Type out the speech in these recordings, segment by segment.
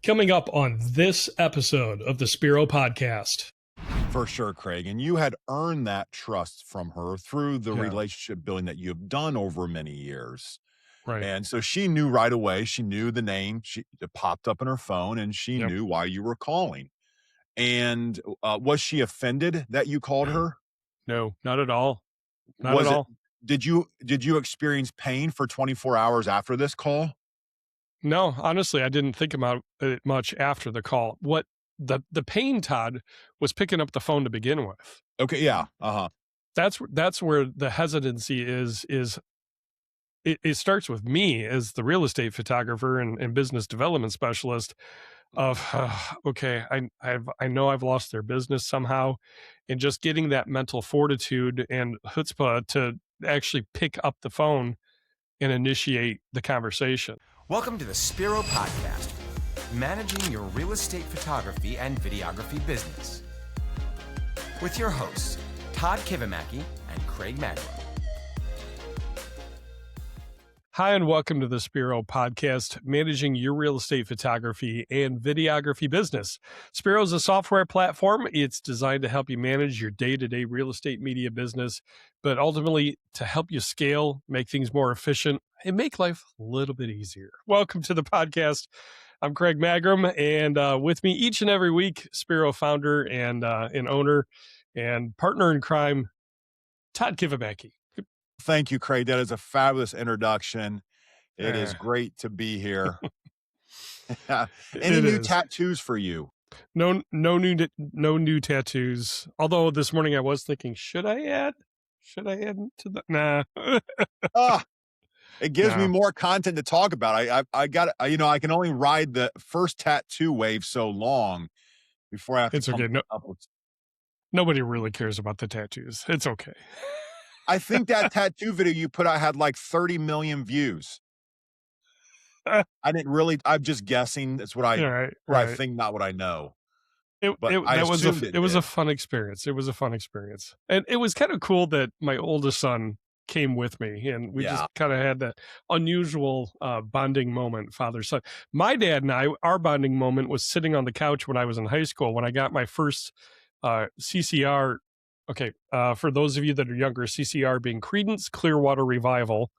Coming up on this episode of the Spiro Podcast. For sure, Craig. And you had earned that trust from her through the relationship building that you have done over many years. Right. And so she knew right away. She knew the name. It popped up on her phone, and she knew why you were calling. And was she offended that you called her? No, not at all. Not at all. Did you experience pain for 24 hours after this call? No, honestly, I didn't think about it much after the call. What the pain, Todd, was picking up the phone to begin with. Okay, yeah. Uh-huh. That's where the hesitancy is it starts with me as the real estate photographer and business development specialist of, okay, I know I've lost their business somehow, and just getting that mental fortitude and chutzpah to actually pick up the phone and initiate the conversation. Welcome to the Spiro Podcast, managing your real estate photography and videography business. With your hosts, Todd Kivimaki and Craig Magro. Hi, and welcome to the Spiro Podcast, managing your real estate photography and videography business. Spiro is a software platform. It's designed to help you manage your day-to-day real estate media business, but ultimately to help you scale, make things more efficient, and make life a little bit easier. Welcome to the podcast. I'm Craig Magrum, and with me each and every week, Spiro founder and owner and partner in crime, Todd Kivimaki. Thank you, Craig. That is a fabulous introduction. It is great to be here. Any new tattoos for you? No new tattoos. Although this morning I was thinking, should I add to that? Nah. It gives me more content to talk about. I can only ride the first tattoo wave so long before I have to. It's okay. Nobody really cares about the tattoos. It's okay. I think that tattoo video you put out had like 30 million views. I'm just guessing. That's what I think, not what I know. It was a fun experience. It was a fun experience. And it was kind of cool that my oldest son came with me, and we just kind of had that unusual bonding moment, father-son. My dad and I, our bonding moment was sitting on the couch when I was in high school, when I got my first CCR. Okay, for those of you that are younger, CCR being Creedence Clearwater Revival.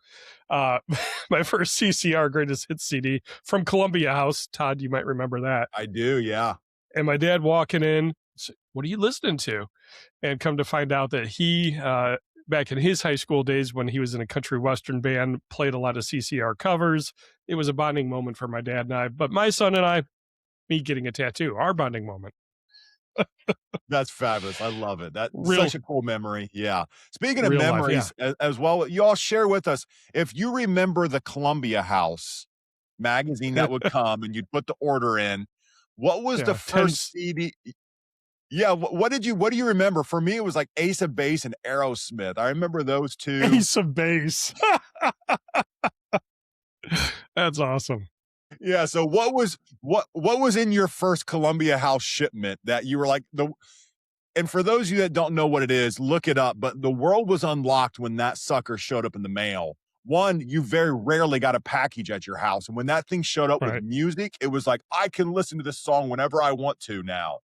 My first CCR Greatest Hits CD from Columbia House. Todd, you might remember that. I do, yeah. And my dad walking in, what are you listening to? And come to find out that he, back in his high school days when he was in a country western band, played a lot of CCR covers. It was a bonding moment for my dad and I. But my son and I, me getting a tattoo, our bonding moment. That's fabulous. I love it. That's such a cool memory. Yeah. Speaking of memories as well, you all share with us, if you remember the Columbia House magazine that would come and you'd put the order in, what was the first CD? Yeah. What do you remember? For me, it was like Ace of Base and Aerosmith. I remember those two. Ace of Base. That's awesome. Yeah. So what was in your first Columbia House shipment that you were like and for those of you that don't know what it is, look it up. But the world was unlocked when that sucker showed up in the mail. One, you very rarely got a package at your house. And when that thing showed up with music, it was like, I can listen to this song whenever I want to now.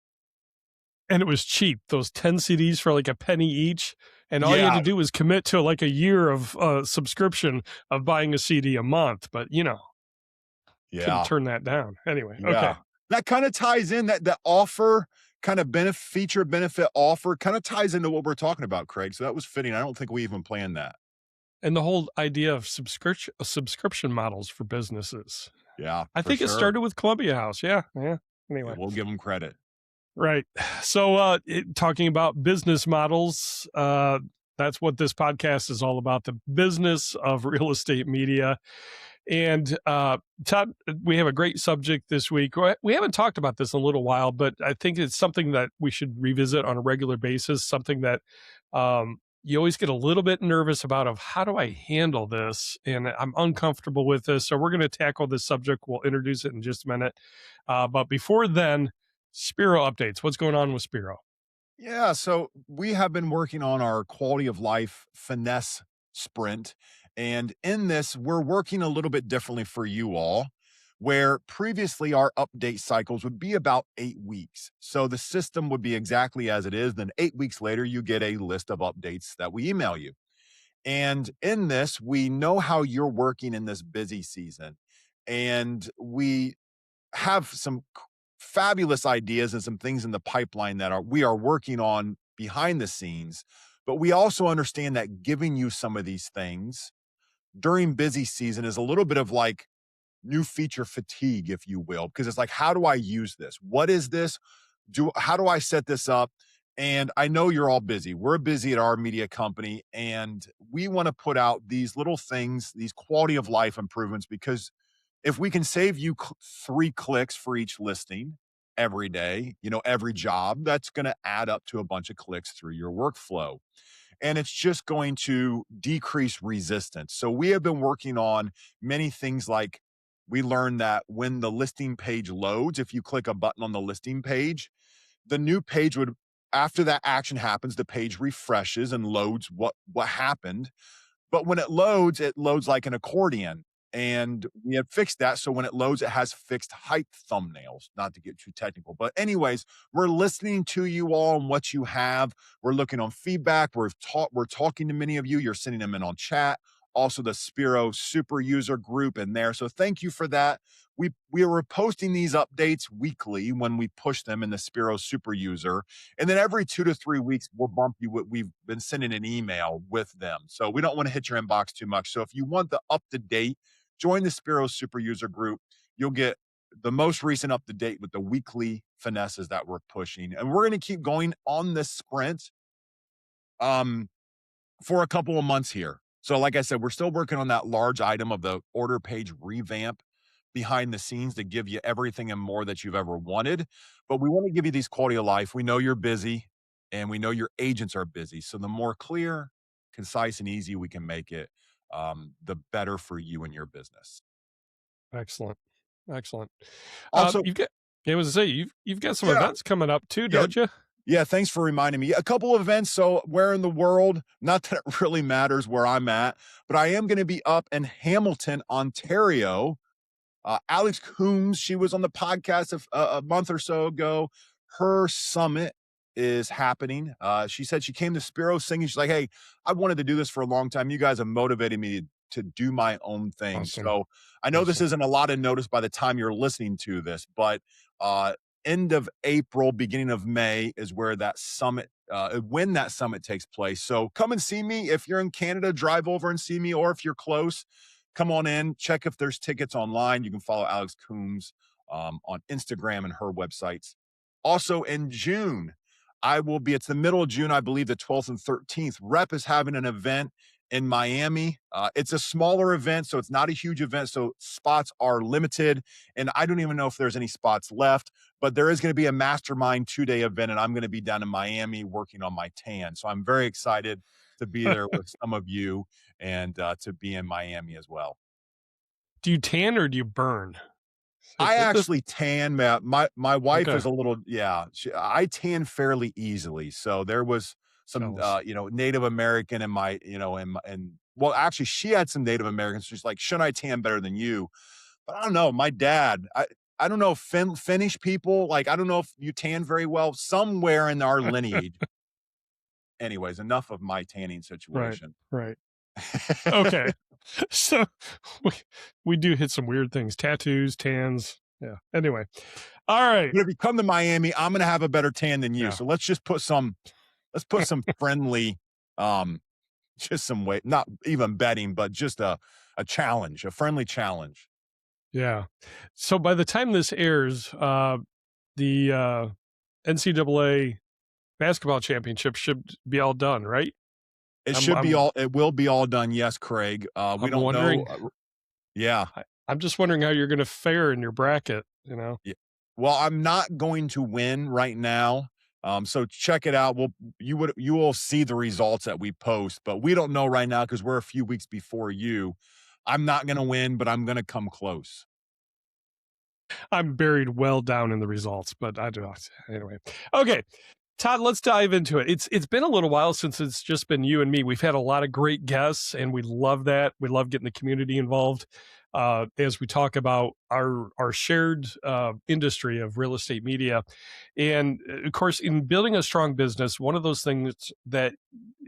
And it was cheap. Those 10 CDs for like a penny each. And all you had to do was commit to like a year of subscription of buying a CD a month. But couldn't turn that down. Anyway, okay. That kind of ties in, that offer kind of feature benefit offer kind of ties into what we're talking about, Craig. So that was fitting. I don't think we even planned that. And the whole idea of subscription models for businesses. Yeah. I think it started with Columbia House. Yeah. Anyway. Yeah, we'll give them credit. Right. So talking about business models, that's what this podcast is all about, the business of real estate media. And Todd, we have a great subject this week. We haven't talked about this in a little while, but I think it's something that we should revisit on a regular basis, something that you always get a little bit nervous about of how do I handle this? And I'm uncomfortable with this. So we're going to tackle this subject. We'll introduce it in just a minute. But before then, Spiro Updates. What's going on with Spiro? Yeah, so we have been working on our quality of life finesse sprint. And in this, we're working a little bit differently for you all. where previously our update cycles would be about 8 weeks. So the system would be exactly as it is. Then 8 weeks later, you get a list of updates that we email you. And in this, we know how you're working in this busy season. And we have some fabulous ideas and some things in the pipeline that we are working on behind the scenes. But we also understand that giving you some of these things during busy season is a little bit of like new feature fatigue, if you will, because it's like, how do I use this? What is this? How do I set this up? And I know you're all busy. We're busy at our media company, and we want to put out these little things, these quality of life improvements, because if we can save you 3 clicks for each listing every day, every job, that's going to add up to a bunch of clicks through your workflow. And it's just going to decrease resistance. So we have been working on many things, like we learned that when the listing page loads, if you click a button on the listing page, the new page would, after that action happens, the page refreshes and loads what happened. But when it loads like an accordion. And we have fixed that. So when it loads, it has fixed height thumbnails, not to get too technical. But anyways, we're listening to you all and what you have. We're looking on feedback. We're talking to many of you. You're sending them in on chat. Also the Spiro super user group in there. So thank you for that. We were posting these updates weekly when we push them in the Spiro super user. And then every 2 to 3 weeks, we'll bump you what we've been sending an email with them. So we don't want to hit your inbox too much. So if you want the up-to-date, join the Spiro super user group. You'll get the most recent up-to-date with the weekly finesses that we're pushing. And we're going to keep going on this sprint for a couple of months here. So like I said, we're still working on that large item of the order page revamp behind the scenes to give you everything and more that you've ever wanted. But we want to give you these quality of life. We know you're busy, and we know your agents are busy. So the more clear, concise, and easy we can make it, the better for you and your business. Excellent. Also, you've got some events coming up too, don't you? Yeah, thanks for reminding me. A couple of events. So where in the world, not that it really matters where I'm at, but I am going to be up in Hamilton, Ontario. Alex Coombs, she was on the podcast a month or so ago. Her summit is happening. She said she came to Spiro singing. She's like, hey, I wanted to do this for a long time. You guys have motivated me to do my own thing. Awesome. So I know this isn't a lot of notice by the time you're listening to this, but end of April, beginning of May is where that summit, when that summit takes place. So come and see me. If you're in Canada, drive over and see me, or if you're close, come on in, check if there's tickets online. You can follow Alex Coombs on Instagram and her websites. Also in June, it's the middle of June, I believe the 12th and 13th. Rep is having an event in Miami. It's a smaller event, so it's not a huge event. So spots are limited, and I don't even know if there's any spots left, but there is going to be a mastermind 2-day event, and I'm going to be down in Miami working on my tan. So I'm very excited to be there with some of you and to be in Miami as well. Do you tan or do you burn? I actually tan. My wife is a little, I tan fairly easily. So there was some, Native American in my, well, actually she had some Native Americans. She's like, shouldn't I tan better than you? But I don't know. My dad, I don't know if Finnish people, like, I don't know if you tan very well somewhere in our lineage. Anyways, enough of my tanning situation. Right. Okay. So we do hit some weird things, tattoos, tans. Yeah. Anyway. All right. But if you come to Miami, I'm going to have a better tan than you. Yeah. So let's put some friendly, just some weight, not even betting, but just a challenge, a friendly challenge. Yeah. So by the time this airs, the NCAA basketball championship should be all done, right? It will be all done. Yes, Craig. We don't know. Yeah. I'm just wondering how you're going to fare in your bracket, Yeah. Well, I'm not going to win right now. So check it out. You will see the results that we post, but we don't know right now because we're a few weeks before you. I'm not going to win, but I'm going to come close. I'm buried well down in the results, but I do. Anyway. Okay. Todd, let's dive into it. It's been a little while since it's just been you and me. We've had a lot of great guests, and we love that. We love getting the community involved as we talk about our shared industry of real estate media. And of course, in building a strong business, one of those things that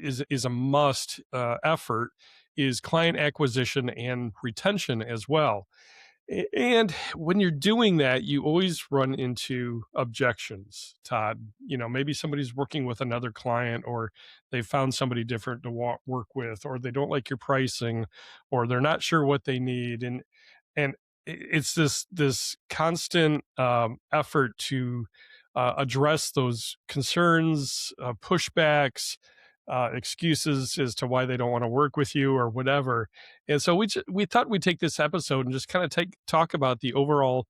is a must effort is client acquisition and retention as well. And when you're doing that, you always run into objections, Todd. Maybe somebody's working with another client, or they found somebody different to work with, or they don't like your pricing, or they're not sure what they need. And it's this constant effort to address those concerns, pushbacks, excuses as to why they don't want to work with you or whatever. And so we thought we'd take this episode and just kind of talk about the overall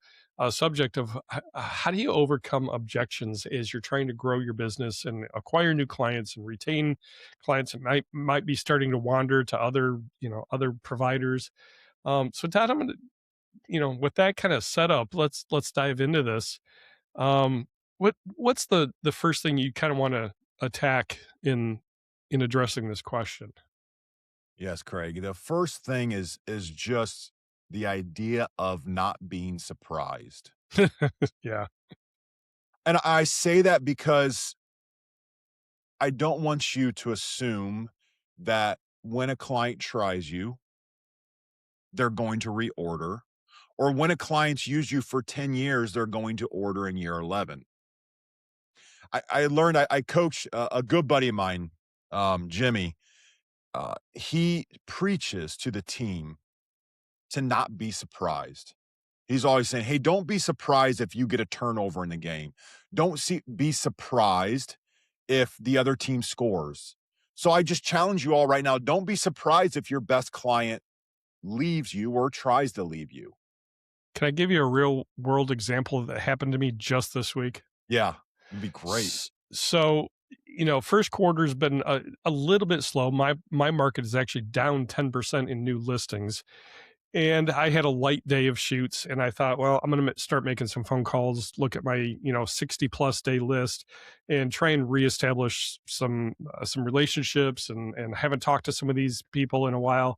subject of how do you overcome objections as you're trying to grow your business and acquire new clients and retain clients that might be starting to wander to other providers. So Todd, I'm going to, with that kind of setup, let's dive into this. What's the first thing you kind of want to attack in addressing this question? Yes, Craig. The first thing is just the idea of not being surprised. Yeah. And I say that because I don't want you to assume that when a client tries you, they're going to reorder, or when a client's used you for 10 years, they're going to order in year 11. I learned, I coach a good buddy of mine, Jimmy. He preaches to the team to not be surprised. He's always saying, hey, don't be surprised if you get a turnover in the game. Don't be surprised if the other team scores. So I just challenge you all right now. Don't be surprised if your best client leaves you or tries to leave you. Can I give you a real world example that happened to me just this week? Yeah, it'd be great. So, first quarter's been a little bit slow. My market is actually down 10% in new listings. And I had a light day of shoots, and I thought, well, I'm going to start making some phone calls, look at my 60 plus day list, and try and reestablish some relationships. And haven't talked to some of these people in a while.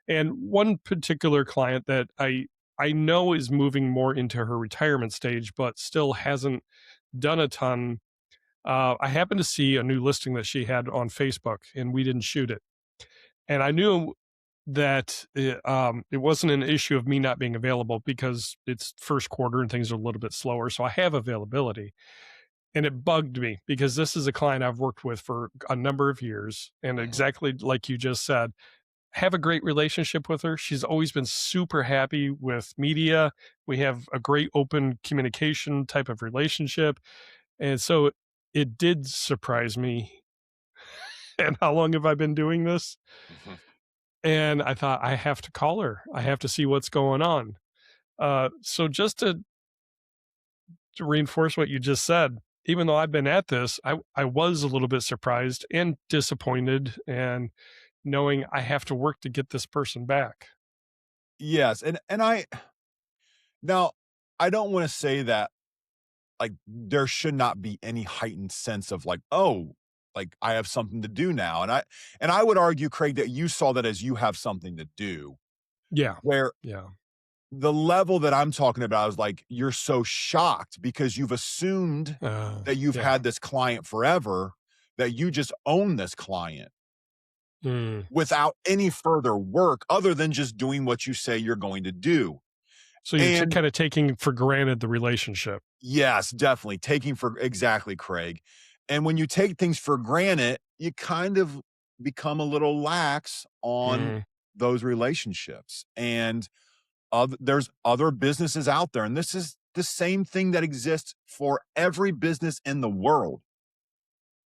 And one particular client that I know is moving more into her retirement stage, but still hasn't done a ton. I happened to see a new listing that she had on Facebook, and we didn't shoot it. And I knew that it wasn't an issue of me not being available because it's first quarter and things are a little bit slower. So I have availability. And it bugged me because this is a client I've worked with for a number of years. And exactly like you just said, have a great relationship with her. She's always been super happy with media. We have a great open communication type of relationship. And so it did surprise me. And how long have I been doing this? Mm-hmm. And I thought, I have to call her. I have to see what's going on. So just to reinforce what you just said, even though I've been at this, I was a little bit surprised and disappointed, and knowing I have to work to get this person back. Yes. And I don't want to say that like there should not be any heightened sense of like, oh, like I have something to do now. And I would argue, Craig, that you saw that as you have something to do. Yeah. Yeah. The level that I'm talking about is like, you're so shocked because you've assumed that you've had this client forever, that you just own this client without any further work other than just doing what you say you're going to do. So you're kind of taking for granted the relationship. Yes, definitely. Exactly, Craig. And when you take things for granted, you kind of become a little lax on those relationships. And there's other businesses out there. And this is the same thing that exists for every business in the world.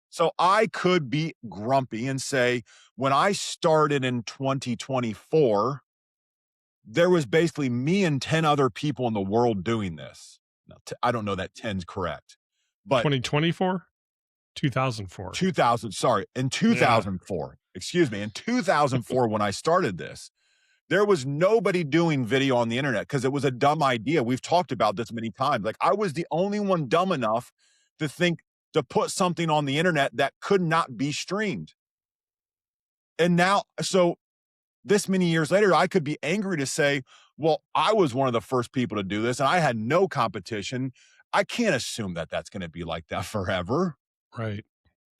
So I could be grumpy and say, when I started in 2024, there was basically me and 10 other people in the world doing this. Now, I don't know that 10's correct, but 2024? 2004. In 2004, excuse me, in 2004, when I started this, there was nobody doing video on the internet because it was a dumb idea. We've talked about this many times. Like I was the only one dumb enough to think to put something on the internet that could not be streamed. And now, so this many years later, I could be angry to say, well, I was one of the first people to do this and I had no competition. I can't assume that that's going to be like that forever. Right.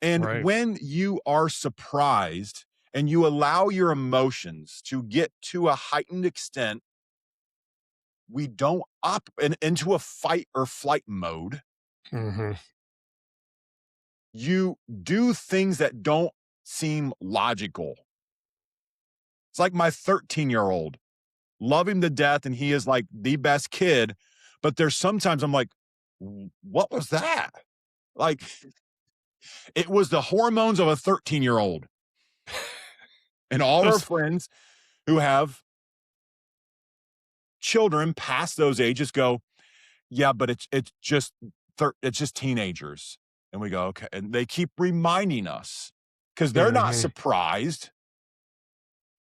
And when you are surprised and you allow your emotions to get to a heightened extent, we don't up into a fight or flight mode. Mm-hmm. You do things that don't seem logical. It's like my 13-year-old. Love him to death, and he is like the best kid. But there's sometimes I'm like, what was that? Like, it was the hormones of a 13-year-old. And all our friends who have children past those ages go, yeah, but it's just teenagers. And we go, okay. And they keep reminding us because they're not surprised.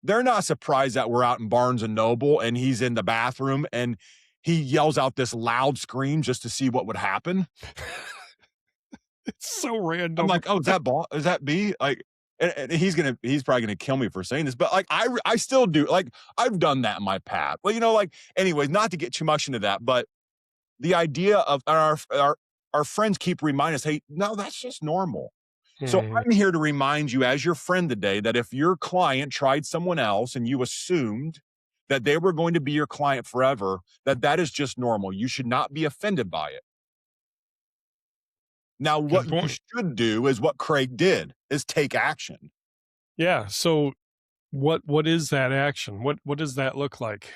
They're not surprised that we're out in Barnes and Noble and he's in the bathroom and he yells out this loud scream just to see what would happen. It's so random. I'm like, oh, is that B? Like, and he's probably gonna kill me for saying this, but like, I still do. Like, I've done that in my past. Well, like, anyways, not to get too much into that, but the idea of our friends keep reminding us, hey, no, that's just normal. So I'm here to remind you as your friend today that if your client tried someone else and you assumed that they were going to be your client forever, that is just normal. You should not be offended by it. Now, what you should do is what Craig did, is take action. Yeah. So what is that action? What does that look like?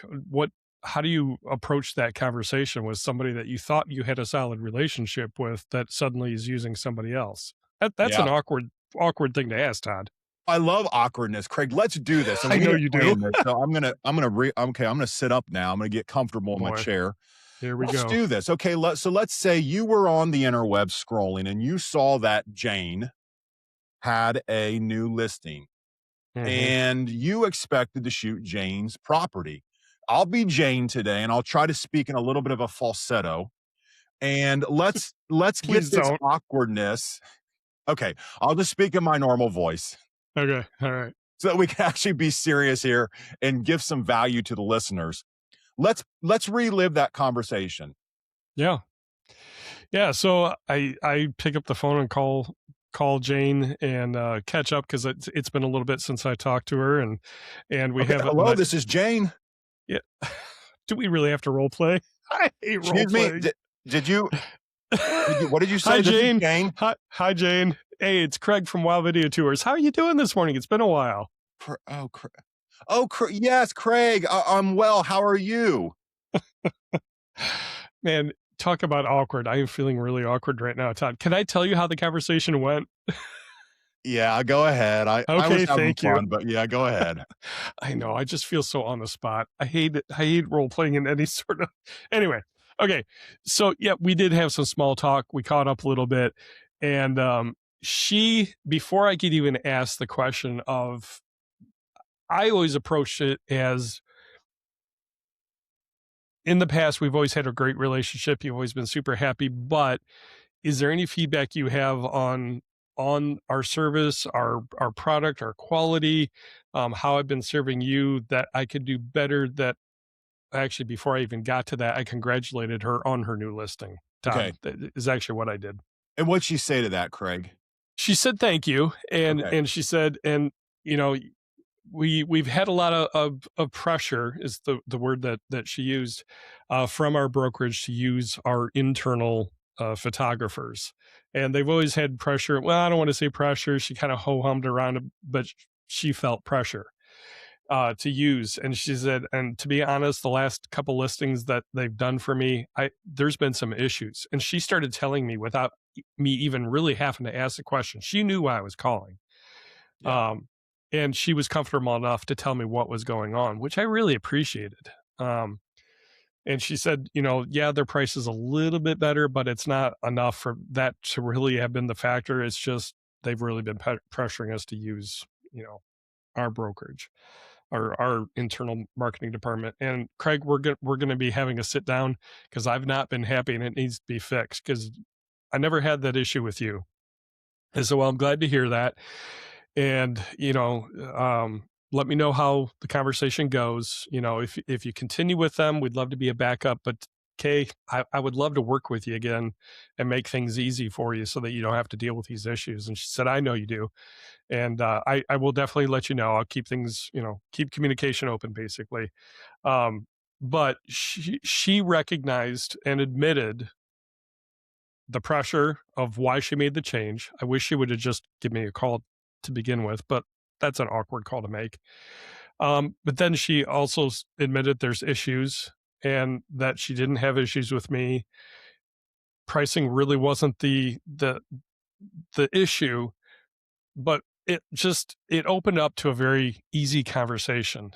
How do you approach that conversation with somebody that you thought you had a solid relationship with that suddenly is using somebody else? That's an awkward thing to ask, Todd. I love awkwardness, Craig. Let's do this. I know you do. So I'm gonna sit up now. I'm gonna get comfortable in my chair. Here we go. Let's do this. Okay. Let's say you were on the interweb scrolling and you saw that Jane had a new listing and you expected to shoot Jane's property. I'll be Jane today and I'll try to speak in a little bit of a falsetto and let's get this awkwardness. Okay, I'll just speak in my normal voice. Okay, all right. So that we can actually be serious here and give some value to the listeners. Let's relive that conversation. Yeah. So I pick up the phone and call Jane and catch up because it's been a little bit since I talked to her and we have. Hello, this is Jane. Yeah. Do we really have to role play? I hate role play. Did you? What did you say? Hi, Jane. Hi, Jane. Hey, it's Craig from Wow Video Tours. How are you doing this morning? It's been a while. Yes, Craig. I'm well. How are you? Man, talk about awkward. I am feeling really awkward right now, Todd. Can I tell you how the conversation went? Yeah, go ahead. I was having fun, but yeah, go ahead. I know. I just feel so on the spot. I hate role playing in any sort of. Anyway. Okay. So yeah, we did have some small talk. We caught up a little bit. And before I could even ask the question of, I always approached it as, in the past, we've always had a great relationship. You've always been super happy, but is there any feedback you have on our service, our product, our quality, how I've been serving you that I could do better? That actually, before I even got to that, I congratulated her on her new listing. Todd, okay. That is actually what I did. And what'd she say to that, Craig? She said, thank you. And she said, and we've had a lot of pressure is the word that she used from our brokerage to use our internal photographers. And they've always had pressure. Well, I don't want to say pressure. She kind of ho-hummed around it, but she felt pressure to use. And she said, and to be honest, the last couple listings that they've done for me, there's been some issues. And she started telling me without me even really having to ask the question. She knew why I was calling. Yeah. And she was comfortable enough to tell me what was going on, which I really appreciated. And she said, yeah, their price is a little bit better, but it's not enough for that to really have been the factor. It's just they've really been pressuring us to use, our brokerage, our internal marketing department. And Craig, we're going to be having a sit down because I've not been happy and it needs to be fixed because I never had that issue with you. And so, well, I'm glad to hear that. And, let me know how the conversation goes. If you continue with them, we'd love to be a backup, but Kay, I would love to work with you again and make things easy for you so that you don't have to deal with these issues. And she said, I know you do. And I will definitely let you know. I'll keep things, keep communication open, basically. But she recognized and admitted the pressure of why she made the change. I wish she would have just given me a call to begin with, but that's an awkward call to make. But then she also admitted there's issues and that she didn't have issues with me. Pricing really wasn't the issue, but it opened up to a very easy conversation.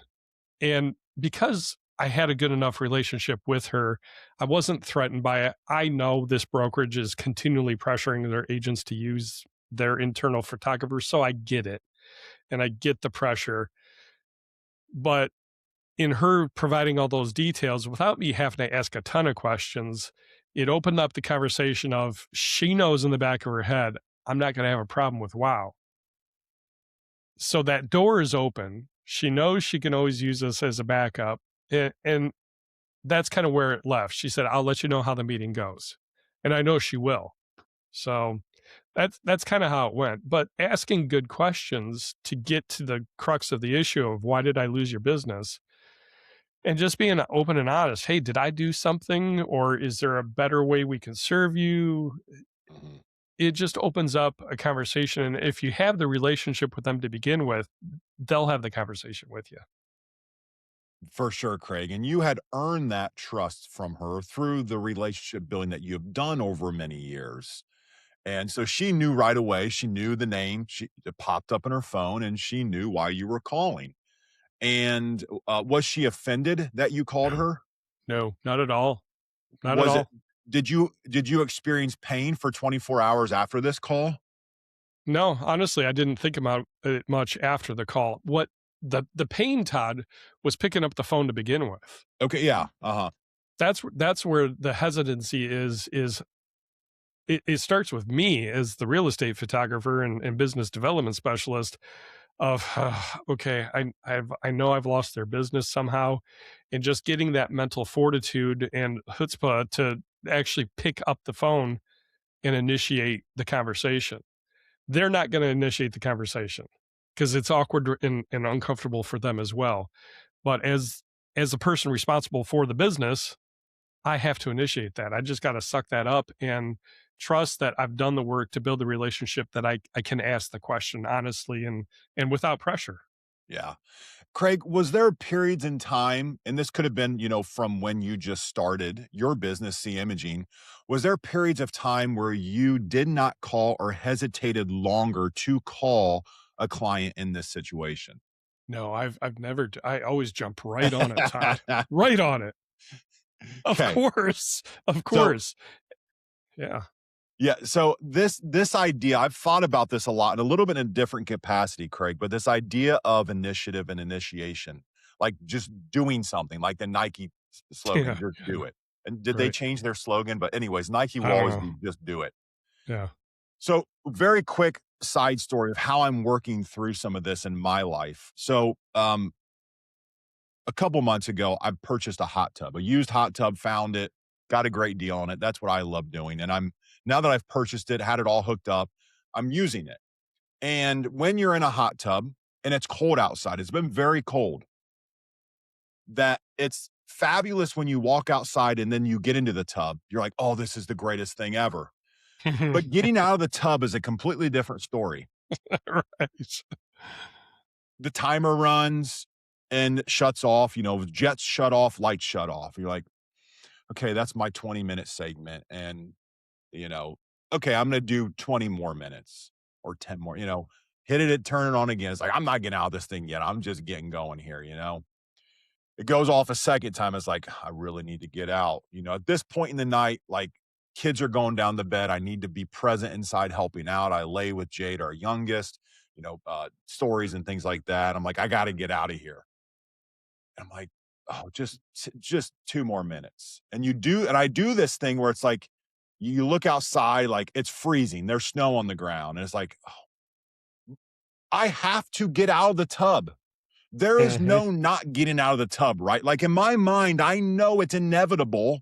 And because I had a good enough relationship with her, I wasn't threatened by it. I know this brokerage is continually pressuring their agents to use their internal photographers, so I get it. And I get the pressure. But in her providing all those details without me having to ask a ton of questions, it opened up the conversation of she knows in the back of her head, I'm not going to have a problem with WOW. So that door is open. She knows she can always use us as a backup. And that's kind of where it left. She said, I'll let you know how the meeting goes. And I know she will. So that's kind of how it went. But asking good questions to get to the crux of the issue of why did I lose your business? And just being open and honest. Hey, did I do something? Or is there a better way we can serve you? It just opens up a conversation. And if you have the relationship with them to begin with, they'll have the conversation with you. For sure, Craig. And you had earned that trust from her through the relationship building that you have done over many years. And so she knew right away. She knew the name. It popped up in her phone, and she knew why you were calling. And was she offended that you called her? No, not at all. Not at all. Did you experience pain for 24 hours after this call? No, honestly, I didn't think about it much after the call. What the pain, Todd, was picking up the phone to begin with. Okay, yeah, uh-huh. That's where the hesitancy is. It starts with me as the real estate photographer and business development specialist. Of okay, I know I've lost their business somehow, and just getting that mental fortitude and chutzpah to actually pick up the phone and initiate the conversation. They're not going to initiate the conversation because it's awkward and uncomfortable for them as well. But as a person responsible for the business, I have to initiate that. I just got to suck that up and trust that I've done the work to build the relationship that I can ask the question honestly and without pressure. Yeah. Craig, was there periods in time, and this could have been, from when you just started your business, C Imaging, was there periods of time where you did not call or hesitated longer to call a client in this situation? No, I've never, I always jump right on it, Todd. Right on it. Of course. Yeah. Yeah. So this idea, I've thought about this a lot, and a little bit in a different capacity, Craig, but this idea of initiative and initiation, like just doing something like the Nike slogan, just do it. And did they change their slogan? But anyways, Nike will always be just do it. Yeah. So very quick side story of how I'm working through some of this in my life. So, a couple months ago, I purchased a hot tub, a used hot tub, found it, got a great deal on it. That's what I love doing. And now that I've purchased it, had it all hooked up, I'm using it. And when you're in a hot tub and it's cold outside, it's been very cold, that it's fabulous when you walk outside and then you get into the tub. You're like, oh, this is the greatest thing ever. But getting out of the tub is a completely different story. Right. The timer runs and shuts off, jets shut off, lights shut off. You're like, okay, that's my 20-minute segment. And, okay, I'm going to do 20 more minutes or 10 more, hit it, turn it on again. It's like, I'm not getting out of this thing yet. I'm just getting going here, It goes off a second time. It's like, I really need to get out. At this point in the night, like kids are going down to bed. I need to be present inside helping out. I lay with Jade, our youngest, stories and things like that. I'm like, I got to get out of here. And I'm like, oh, just 2 more minutes. And I do this thing where it's like, you look outside, like it's freezing. There's snow on the ground. And it's like, oh, I have to get out of the tub. There is no not getting out of the tub, right? Like in my mind, I know it's inevitable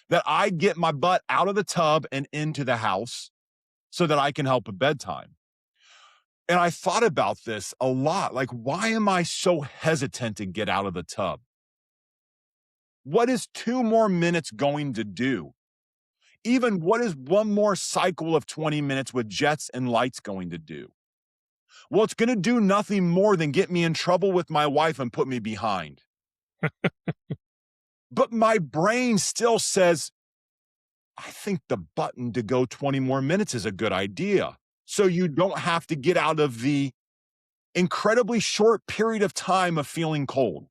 that I get my butt out of the tub and into the house so that I can help at bedtime. And I thought about this a lot. Like, why am I so hesitant to get out of the tub? What is 2 more minutes going to do? Even what is one more cycle of 20 minutes with jets and lights going to do? Well, it's going to do nothing more than get me in trouble with my wife and put me behind. But my brain still says, I think the button to go 20 more minutes is a good idea. So you don't have to get out of the incredibly short period of time of feeling cold.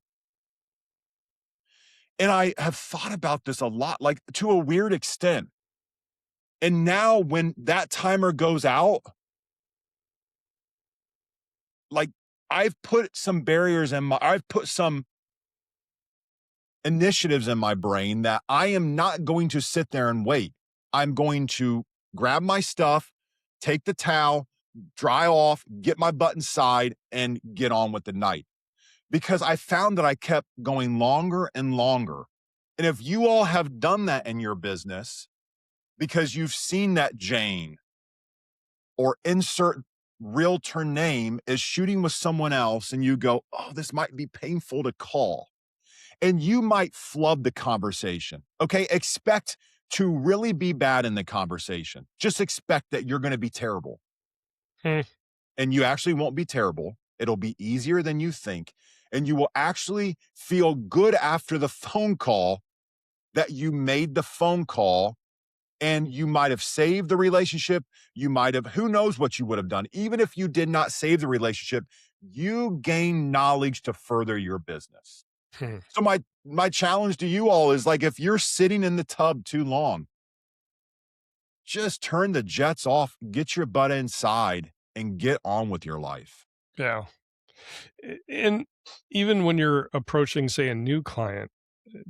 And I have thought about this a lot, like to a weird extent. And now when that timer goes out, like I've put some barriers I've put some initiatives in my brain that I am not going to sit there and wait. I'm going to grab my stuff, take the towel, dry off, get my butt inside, and get on with the night. Because I found that I kept going longer and longer. And if you all have done that in your business, because you've seen that Jane or insert realtor name is shooting with someone else and you go, oh, this might be painful to call. And you might flub the conversation. Okay, expect to really be bad in the conversation. Just expect that you're going to be terrible. And you actually won't be terrible. It'll be easier than you think. And you will actually feel good after the phone call that you made the phone call, and you might have saved the relationship. You might have, who knows what you would have done. Even if you did not save the relationship, you gain knowledge to further your business. So my challenge to you all is like, if you're sitting in the tub too long, just turn the jets off, get your butt inside, and get on with your life. Yeah. And even when you're approaching, say, a new client,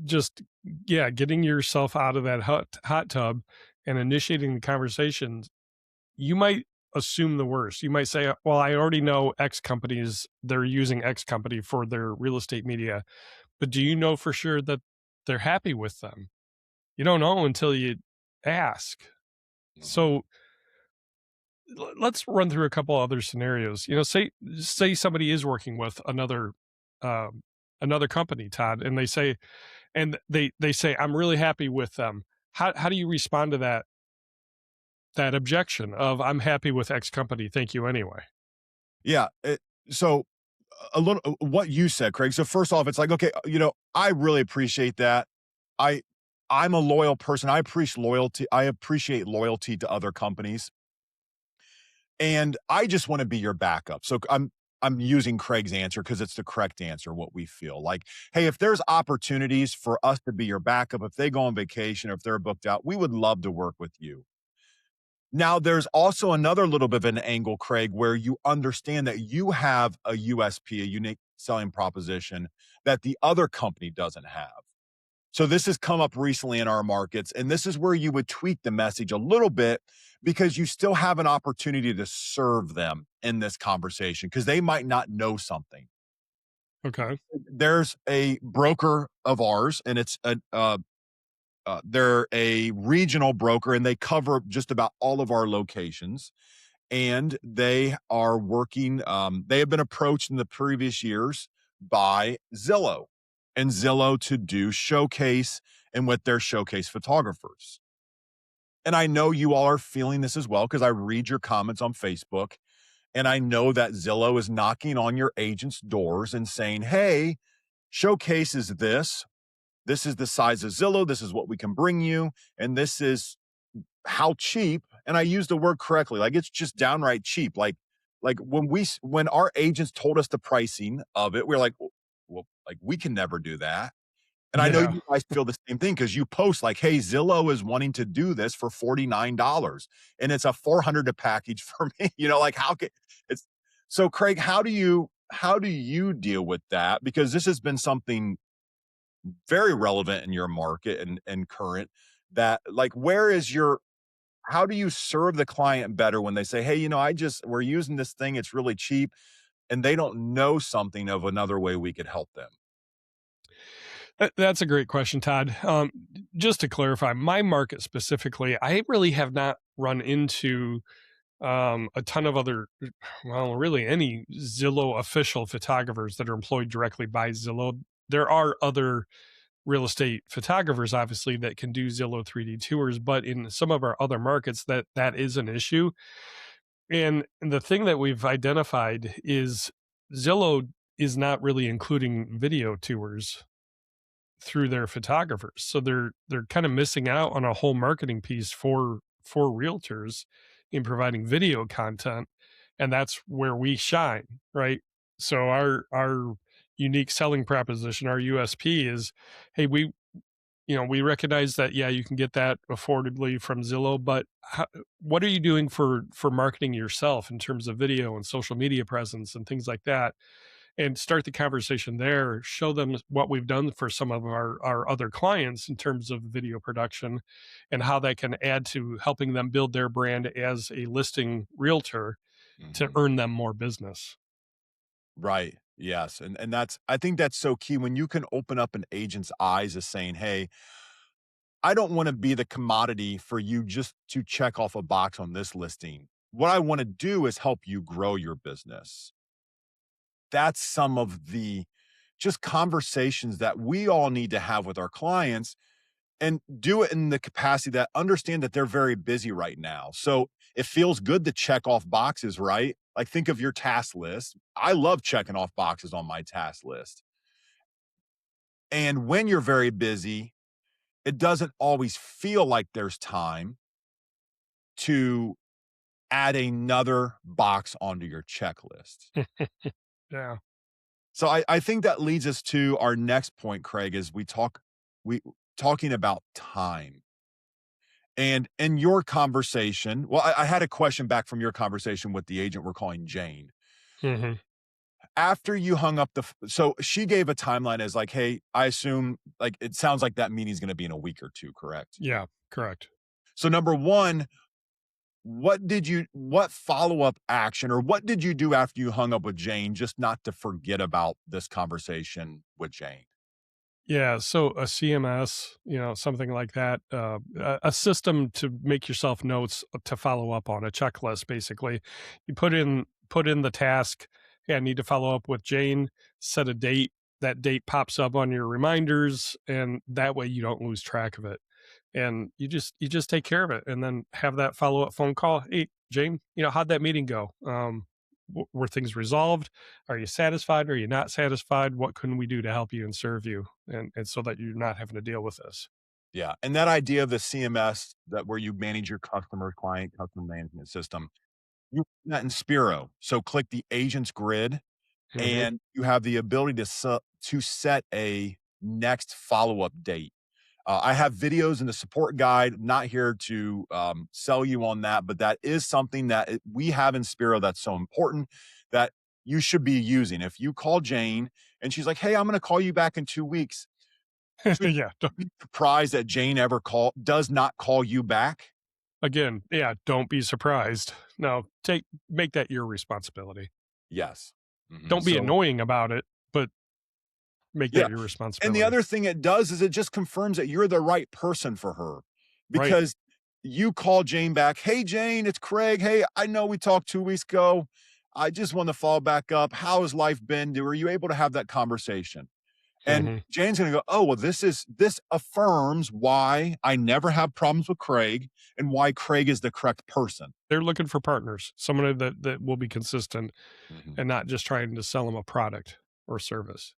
just, getting yourself out of that hot tub and initiating the conversations, you might assume the worst. You might say, well, I already know X companies, they're using X company for their real estate media, but do you know for sure that they're happy with them? You don't know until you ask. So let's run through a couple other scenarios. Say somebody is working with another company, Todd, and they say, I'm really happy with them. How do you respond to that objection of, I'm happy with X company, thank you anyway? Yeah. So a little what you said, Craig. So first off, it's like, okay, I really appreciate that. I'm a loyal person. I appreciate loyalty to other companies. And I just want to be your backup. So I'm using Craig's answer because it's the correct answer, what we feel like. Hey, if there's opportunities for us to be your backup, if they go on vacation or if they're booked out, we would love to work with you. Now, there's also another little bit of an angle, Craig, where you understand that you have a USP, a unique selling proposition that the other company doesn't have. So this has come up recently in our markets, and this is where you would tweak the message a little bit because you still have an opportunity to serve them in this conversation because they might not know something. Okay. There's a broker of ours, and it's they're a regional broker, and they cover just about all of our locations. And they are working, they have been approached in the previous years by Zillow to do showcase and with their showcase photographers. And I know you all are feeling this as well because I read your comments on Facebook, and I know that Zillow is knocking on your agents' doors and saying, hey, showcase is this. This is the size of Zillow. This is what we can bring you. And this is how cheap. And I use the word correctly. Like, it's just downright cheap. Like when our agents told us the pricing of it, we're like, well, like we can never do that. And I know you guys feel the same thing because you post like, hey, Zillow is wanting to do this for $49 and it's a $400 package for me. Like how can it's so Craig, how do you deal with that? Because this has been something very relevant in your market and current that like, where is your how do you serve the client better when they say, hey, we're using this thing, it's really cheap, and they don't know something of another way we could help them? That's a great question, Todd. Just to clarify, my market specifically, I really have not run into a ton of other, well, really any Zillow official photographers that are employed directly by Zillow. There are other real estate photographers, obviously, that can do Zillow 3D tours, but in some of our other markets, that is an issue. And the thing that we've identified is Zillow is not really including video tours through their photographers. So they're kind of missing out on a whole marketing piece for realtors in providing video content. And that's where we shine, right? So our unique selling proposition, our USP is, hey, we recognize that, yeah, you can get that affordably from Zillow, but what are you doing for marketing yourself in terms of video and social media presence and things like that? And start the conversation there, show them what we've done for some of our other clients in terms of video production and how that can add to helping them build their brand as a listing realtor to earn them more business. Right. Yes. And I think that's so key when you can open up an agent's eyes as saying, hey, I don't want to be the commodity for you just to check off a box on this listing. What I want to do is help you grow your business. That's some of the just conversations that we all need to have with our clients, and do it in the capacity that understand that they're very busy right now. So it feels good to check off boxes, right? Like, think of your task list. I love checking off boxes on my task list. And when you're very busy, it doesn't always feel like there's time to add another box onto your checklist. Yeah. So I think that leads us to our next point, Craig, is talking about time. And in your conversation, well, I had a question back from your conversation with the agent we're calling Jane. Mm-hmm. After you hung up so she gave a timeline as like, hey, I assume, like, it sounds like that meeting's going to be in a week or two, correct? Yeah, correct. So number one, what follow-up action, or what did you do after you hung up with Jane, just not to forget about this conversation with Jane? Yeah, so a CMS, something like that, a system to make yourself notes to follow up on, a checklist, basically. You put in the task, hey, I need to follow up with Jane, set a date, that date pops up on your reminders, and that way you don't lose track of it. And you just take care of it, and then have that follow-up phone call. Hey, Jane, how'd that meeting go? Were things resolved? Are you satisfied? Are you not satisfied? What can we do to help you and serve you? And so that you're not having to deal with this. Yeah. And that idea of the CMS, where you manage your customer management system, you put that in Spiro. So click the agent's grid, and you have the ability to set a next follow-up date. I have videos in the support guide. Not here to sell you on that, but that is something that we have in Spiro that's so important that you should be using. If you call Jane and she's like, hey, I'm going to call you back in 2 weeks. Yeah. Don't be surprised that Jane does not call you back. Again, yeah, don't be surprised. No, make that your responsibility. Yes. Mm-hmm. Don't be annoying about it, but make that your responsibility. And the other thing it does is it just confirms that you're the right person for her, because you call Jane back. Hey, Jane, it's Craig. Hey, I know we talked 2 weeks ago. I just want to follow back up. How has life been? Were you able to have that conversation? And Jane's going to go, oh, well, this affirms why I never have problems with Craig and why Craig is the correct person. They're looking for partners, someone that will be consistent and not just trying to sell them a product or service.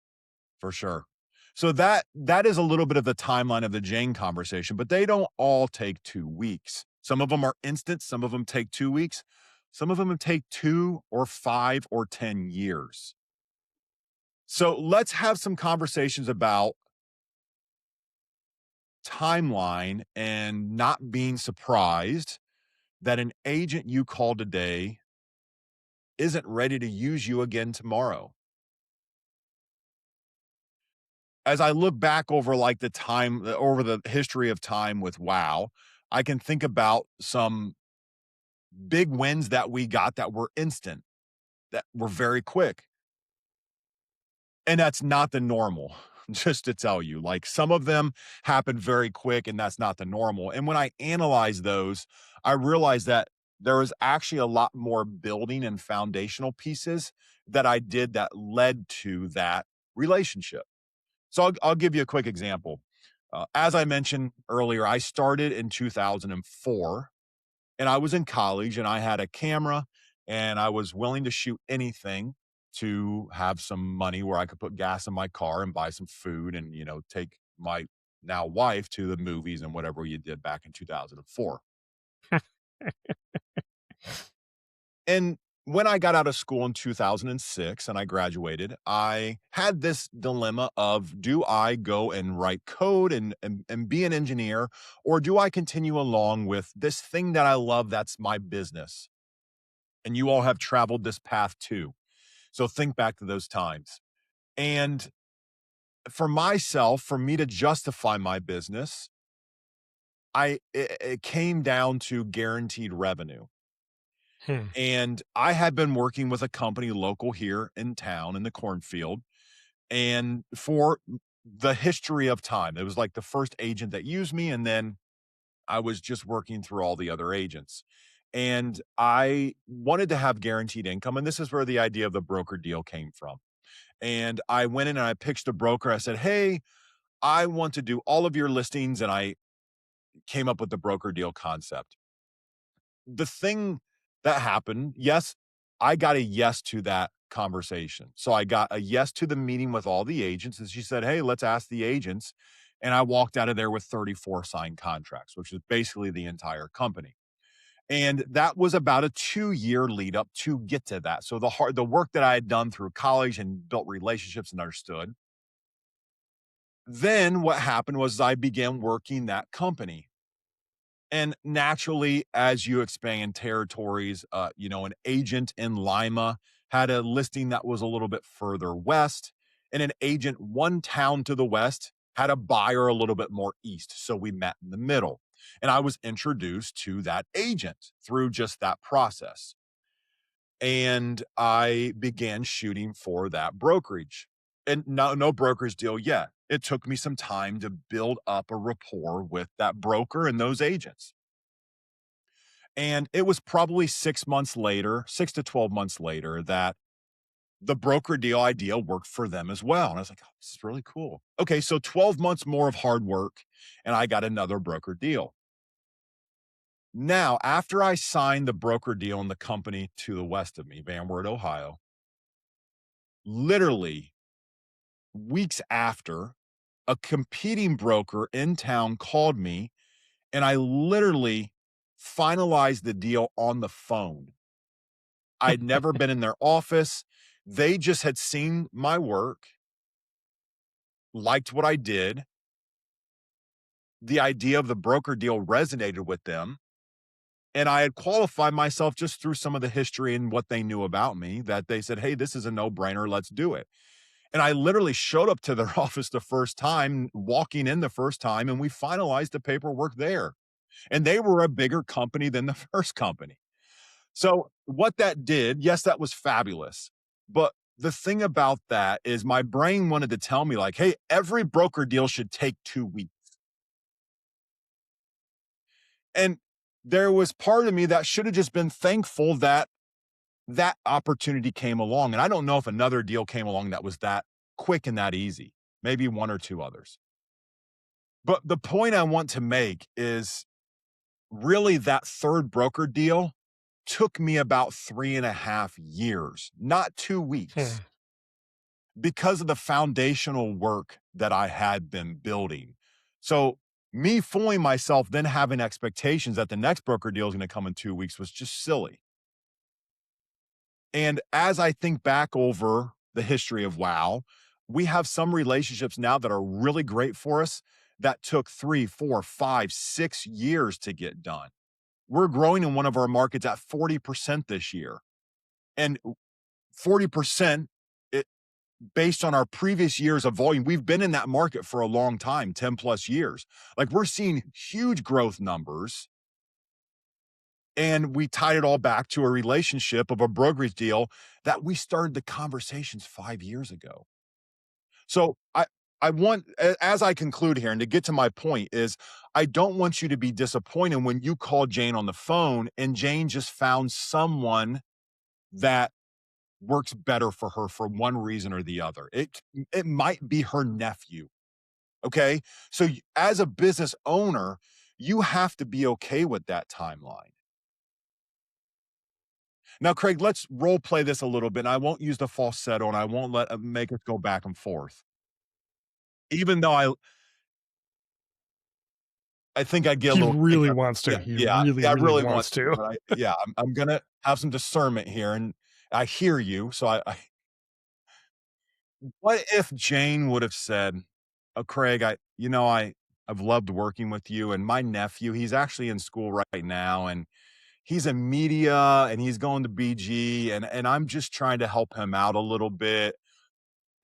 For sure. So that is a little bit of the timeline of the Jane conversation, but they don't all take 2 weeks. Some of them are instant. Some of them take 2 weeks. Some of them take 2 or 5 or 10 years. So let's have some conversations about timeline and not being surprised that an agent you call today isn't ready to use you again tomorrow. As I look back over the history of time with WOW, I can think about some big wins that we got that were instant, that were very quick. And that's not the normal, just to tell you. Like, some of them happen very quick, and that's not the normal. And when I analyze those, I realize that there is actually a lot more building and foundational pieces that I did that led to that relationship. So I'll give you a quick example. As I mentioned earlier, I started in 2004, and I was in college, and I had a camera, and I was willing to shoot anything to have some money where I could put gas in my car and buy some food and, take my now wife to the movies and whatever you did back in 2004. And when I got out of school in 2006 and I graduated, I had this dilemma of, do I go and write code and be an engineer, or do I continue along with this thing that I love that's my business? And you all have traveled this path too. So think back to those times. And for myself, for me to justify my business, it came down to guaranteed revenue. And I had been working with a company local here in town in the cornfield. And for the history of time, it was like the first agent that used me. And then I was just working through all the other agents. And I wanted to have guaranteed income. And this is where the idea of the broker deal came from. And I went in and I pitched a broker. I said, hey, I want to do all of your listings. And I came up with the broker deal concept. The thing that happened, yes, I got a yes to that conversation. So I got a yes to the meeting with all the agents. And she said, hey, let's ask the agents. And I walked out of there with 34 signed contracts, which is basically the entire company. And that was about a 2-year lead up to get to that. So the work that I had done through college and built relationships and understood. Then what happened was I began working that company. And naturally, as you expand territories, an agent in Lima had a listing that was a little bit further west, and an agent one town to the west had a buyer a little bit more east. So we met in the middle, and I was introduced to that agent through just that process. And I began shooting for that brokerage, and no brokerage deal yet. It took me some time to build up a rapport with that broker and those agents. And it was probably 6 to 12 months later, that the broker deal idea worked for them as well. And I was like, oh, this is really cool. Okay, so 12 months more of hard work, and I got another broker deal. Now, after I signed the broker deal in the company to the west of me, Van Wert, Ohio, literally weeks after, a competing broker in town called me, and I literally finalized the deal on the phone. I'd never been in their office. They just had seen my work, liked what I did. The idea of the broker deal resonated with them. And I had qualified myself just through some of the history and what they knew about me, that they said, hey, this is a no-brainer. Let's do it. And I literally showed up to their office the first time, walking in the first time, and we finalized the paperwork there. And they were a bigger company than the first company. So what that did, yes, that was fabulous. But the thing about that is my brain wanted to tell me, like, hey, every broker deal should take 2 weeks. And there was part of me that should have just been thankful that that opportunity came along. And I don't know if another deal came along that was that quick and that easy, maybe one or two others. But the point I want to make is, really, that third broker deal took me about 3.5 years, not 2 weeks, because of the foundational work that I had been building. So me fooling myself, then having expectations that the next broker deal is going to come in 2 weeks, was just silly. And as I think back over the history of WOW, we have some relationships now that are really great for us that took 3, 4, 5, 6 years to get done. We're growing in one of our markets at 40% this year. And 40%, based on our previous years of volume, we've been in that market for a long time, 10 plus years. Like, we're seeing huge growth numbers. And we tied it all back to a relationship of a brokerage deal that we started the conversations 5 years ago. So I want, as I conclude here, and to get to my point, is I don't want you to be disappointed when you call Jane on the phone and Jane just found someone that works better for her for one reason or the other. It might be her nephew. Okay. So as a business owner, you have to be okay with that timeline. Now, Craig, let's role play this a little bit. And I won't use the falsetto and I won't make us go back and forth. Even though I think I get a little. He really wants to. He really wants to. I'm going to have some discernment here, and I hear you. So what if Jane would have said, "Oh, Craig, I've loved working with you, and my nephew, he's actually in school right now, and he's in media, and he's going to BG, and I'm just trying to help him out a little bit.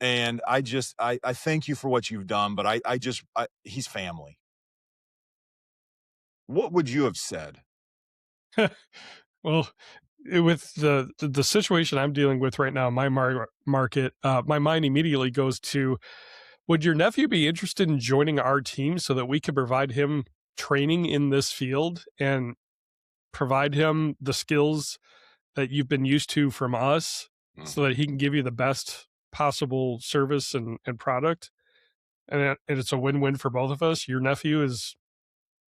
And I thank you for what you've done, but he's family." What would you have said? Well, with the situation I'm dealing with right now, my market, my mind immediately goes to, would your nephew be interested in joining our team so that we could provide him training in this field and provide him the skills that you've been used to from us so that he can give you the best possible service and product? And it's a win-win for both of us. Your nephew is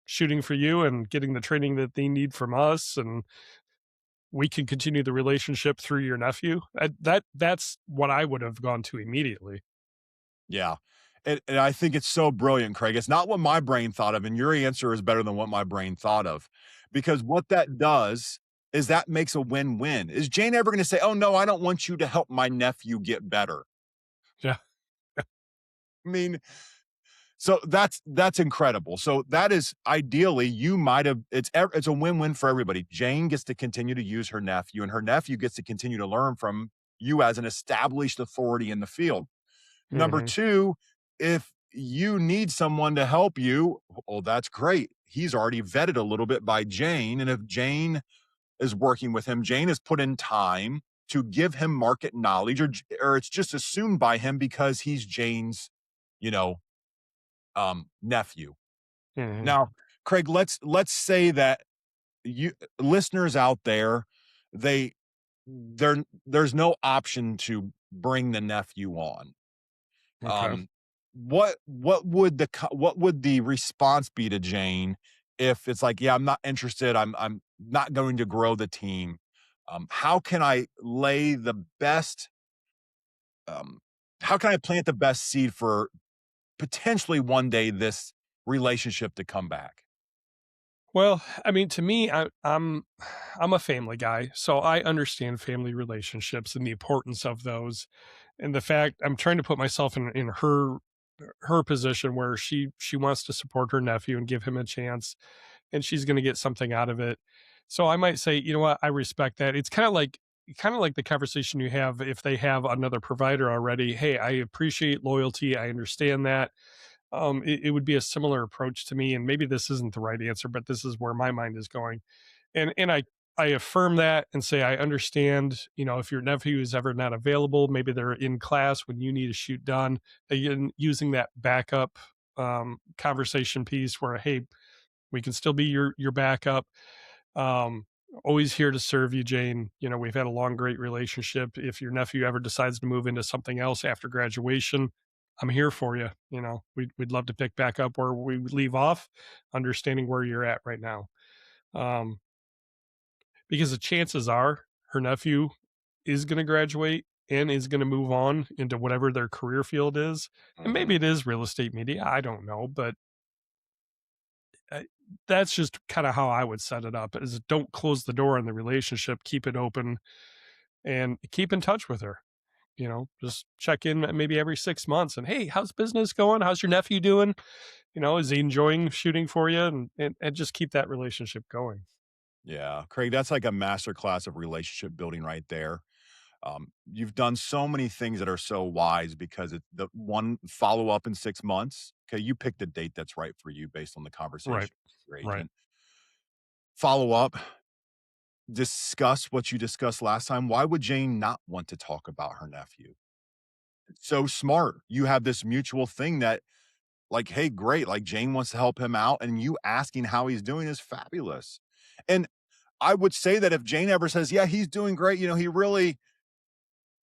shooting for you and getting the training that they need from us, and we can continue the relationship through your nephew. That's what I would have gone to immediately. Yeah. And I think it's so brilliant, Craig. It's not what my brain thought of, and your answer is better than what my brain thought of, because what that does is that makes a win-win. Is Jane ever going to say, "Oh no, I don't want you to help my nephew get better"? Yeah. I mean, so that's incredible. So that is ideally, it's a win-win for everybody. Jane gets to continue to use her nephew, and her nephew gets to continue to learn from you as an established authority in the field. Number two, if you need someone to help you, well, that's great. He's already vetted a little bit by Jane. And if Jane is working with him, Jane has put in time to give him market knowledge, or it's just assumed by him because he's Jane's, nephew. Now, Craig, let's say that you listeners out there, there's no option to bring the nephew on. Okay. What would the response be to Jane if it's like, "Yeah, I'm not interested. I'm not going to grow the team"? How can I lay the best? How can I plant the best seed for potentially one day this relationship to come back? Well, I mean, to me, I'm a family guy, so I understand family relationships and the importance of those, and the fact I'm trying to put myself in her position where she wants to support her nephew and give him a chance, and she's going to get something out of it. So I might say, you know what, I respect that. It's kind of like the conversation you have if they have another provider already. Hey, I appreciate loyalty. I understand that. It would be a similar approach to me, and maybe this isn't the right answer, but this is where my mind is going. And I affirm that and say, I understand, if your nephew is ever not available, maybe they're in class when you need a shoot done, again, using that backup conversation piece where, hey, we can still be your backup. Always here to serve you, Jane. We've had a long, great relationship. If your nephew ever decides to move into something else after graduation, I'm here for you. We'd love to pick back up where we leave off, understanding where you're at right now. Because the chances are her nephew is going to graduate and is going to move on into whatever their career field is. And maybe it is real estate media. I don't know, but that's just kind of how I would set it up, is don't close the door on the relationship, keep it open and keep in touch with her. Just check in maybe every 6 months and, hey, how's business going? How's your nephew doing? Is he enjoying shooting for you? And just keep that relationship going. Yeah, Craig, that's like a masterclass of relationship building right there. You've done so many things that are so wise because it's the one follow up in 6 months. Okay. You pick the date that's right for you based on the Right. conversation with your Right. agent. Follow up, discuss what you discussed last time. Why would Jane not want to talk about her nephew? It's so smart. You have this mutual thing that, like, hey, great. Like, Jane wants to help him out, and you asking how he's doing is fabulous. And I would say that if Jane ever says, yeah, he's doing great, he really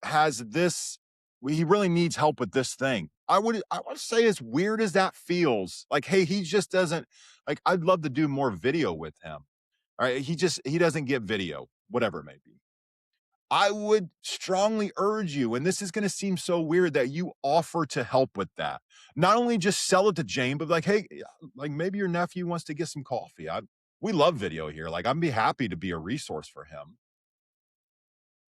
has this, he really needs help with this thing. I would say, as weird as that feels, like, hey, he just doesn't, like, I'd love to do more video with him. All right. He doesn't get video, whatever it may be. I would strongly urge you, and this is going to seem so weird, that you offer to help with that. Not only just sell it to Jane, but like, hey, like, maybe your nephew wants to get some coffee. We love video here. Like, I'd be happy to be a resource for him.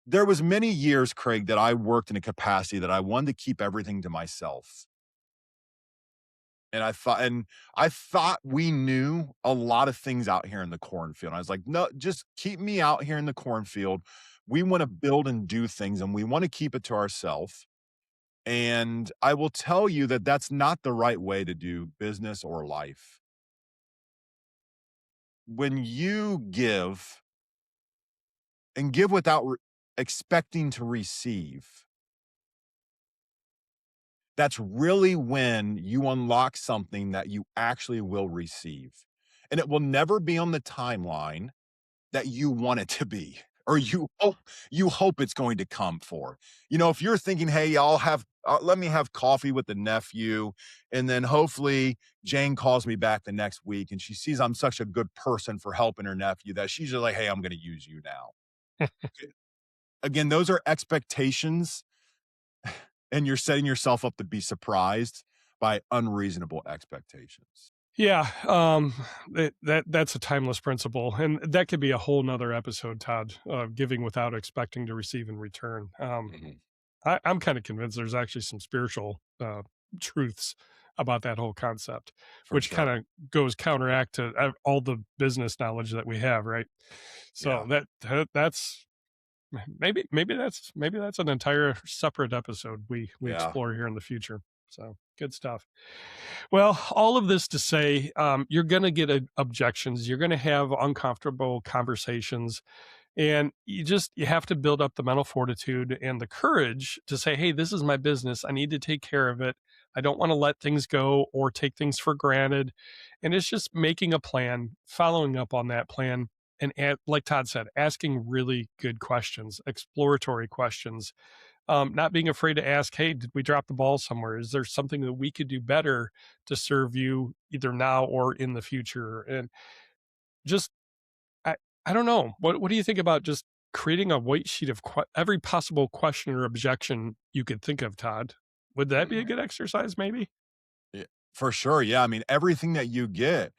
There was many years, Craig, that I worked in a capacity that I wanted to keep everything to myself. And I thought we knew a lot of things out here in the cornfield. I was like, no, just keep me out here in the cornfield. We want to build and do things, and we want to keep it to ourselves. And I will tell you that that's not the right way to do business or life. When you give and give without expecting to receive, that's really when you unlock something that you actually will receive. And it will never be on the timeline that you want it to be, or you hope it's going to come for. If you're thinking, hey, let me have coffee with the nephew, and then hopefully Jane calls me back the next week and she sees I'm such a good person for helping her nephew that she's just like, hey, I'm going to use you now. Again, those are expectations, and you're setting yourself up to be surprised by unreasonable expectations. Yeah, that's a timeless principle, and that could be a whole nother episode, Todd. Giving without expecting to receive in return. I'm kind of convinced there's actually some spiritual truths about that whole concept, which kind of goes counteract to all the business knowledge that we have, right? So that's maybe that's an entire separate episode we explore here in the future. So good stuff. Well, all of this to say, you're going to get objections. You're going to have uncomfortable conversations, and you have to build up the mental fortitude and the courage to say, hey, this is my business. I need to take care of it. I don't want to let things go or take things for granted. And it's just making a plan, following up on that plan, and like Todd said, asking really good questions, exploratory questions. Not being afraid to ask, hey, did we drop the ball somewhere? Is there something that we could do better to serve you either now or in the future? And just, I don't know. What do you think about just creating a white sheet of every possible question or objection you could think of, Todd? Would that be a good exercise maybe? Yeah, for sure. Yeah. I mean, everything that you get,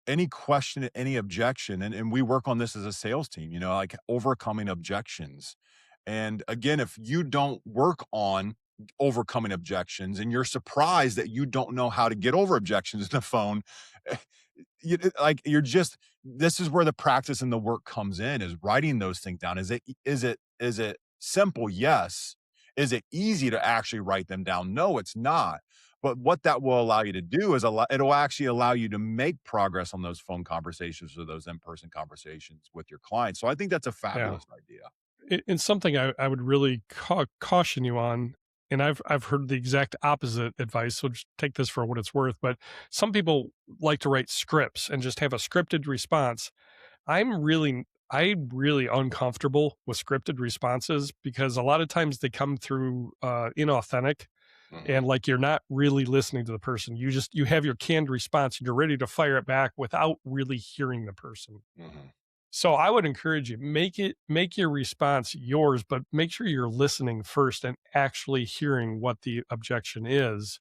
any question, any objection, and we work on this as a sales team, like overcoming objections. And again, if you don't work on overcoming objections and you're surprised that you don't know how to get over objections in the phone, this is where the practice and the work comes in, is writing those things down. Is it simple? Yes. Is it easy to actually write them down? No, it's not. But what that will allow you to do is it'll actually allow you to make progress on those phone conversations or those in-person conversations with your clients. So I think that's a fabulous idea. It's something I would really caution you on, and I've heard the exact opposite advice, so just take this for what it's worth, but some people like to write scripts and just have a scripted response. I'm really uncomfortable with scripted responses because a lot of times they come through inauthentic, and like you're not really listening to the person. You have your canned response and you're ready to fire it back without really hearing the person. So I would encourage you, make your response yours, but make sure you're listening first and actually hearing what the objection is,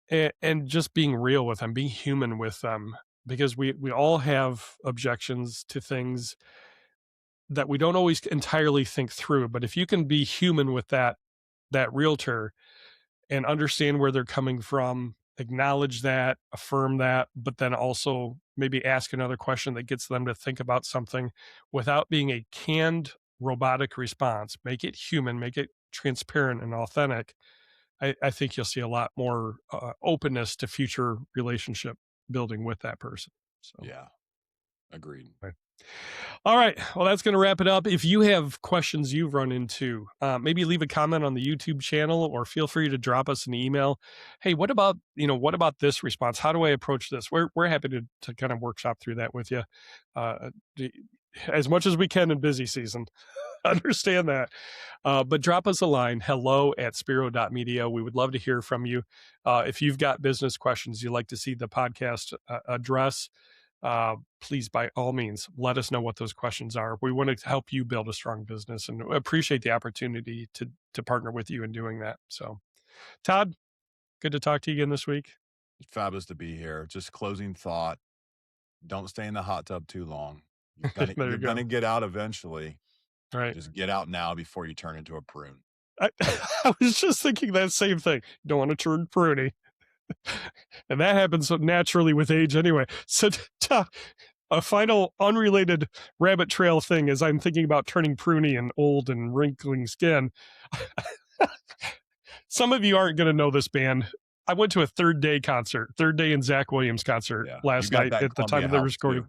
and just being real with them, being human with them, because we all have objections to things that we don't always entirely think through. But if you can be human with that realtor and understand where they're coming from, acknowledge that, affirm that, but then also maybe ask another question that gets them to think about something without being a canned robotic response, make it human, make it transparent and authentic, I think you'll see a lot more openness to future relationship building with that person. So yeah, agreed. Right. All right. Well, that's going to wrap it up. If you have questions you've run into, maybe leave a comment on the YouTube channel, or feel free to drop us an email. Hey, what about this response? How do I approach this? We're happy to kind of workshop through that with you, as much as we can in busy season. Understand that. But drop us a line, hello@spiro.media. We would love to hear from you. If you've got business questions you'd like to see the podcast address, please, by all means, let us know what those questions are. We want to help you build a strong business, and appreciate the opportunity to partner with you in doing that. So, Todd, good to talk to you again this week. It's fabulous to be here. Just closing thought. Don't stay in the hot tub too long. You're going to get out eventually. Right. Just get out now before you turn into a prune. I was just thinking that same thing. Don't want to turn pruny. And that happens naturally with age anyway. So a final unrelated rabbit trail thing is I'm thinking about turning pruny and old and wrinkling skin. Some of you aren't going to know this band. I went to a Third Day and Zach Williams concert last night at the time of the recording.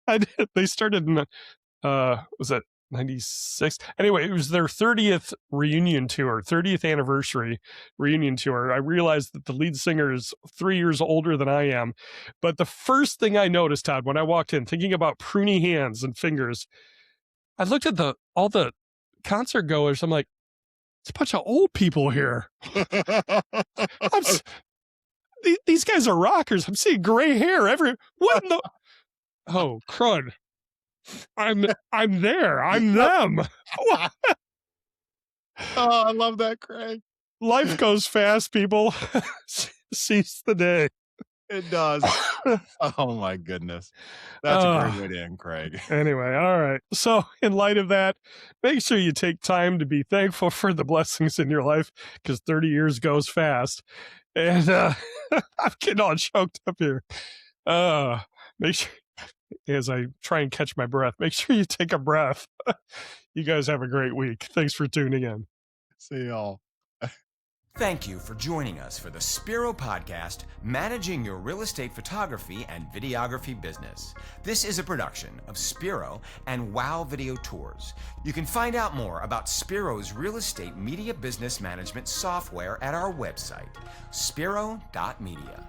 I did. They started in, was that 96? Anyway, it was their 30th anniversary reunion tour. I realized that the lead singer is 3 years older than I am. But the first thing I noticed, Todd, when I walked in, thinking about pruny hands and fingers, I looked at all the concert goers. I'm like, it's a bunch of old people here. These guys are rockers. I'm seeing gray hair everywhere. What in the... Oh, crud. I'm there. I'm them. Oh, I love that, Craig. Life goes fast, people. Seize the day. It does. Oh, my goodness. That's a great way to end, Craig. Anyway, all right. So in light of that, make sure you take time to be thankful for the blessings in your life, because 30 years goes fast. And I'm getting all choked up here. Make sure, as I try and catch my breath, make sure you take a breath. You guys have a great week. Thanks for tuning in. See y'all. Thank you for joining us for the Spiro Podcast, Managing Your Real Estate Photography and Videography Business. This is a production of Spiro and Wow Video Tours. You can find out more about Spiro's real estate media business management software at our website, spiro.media.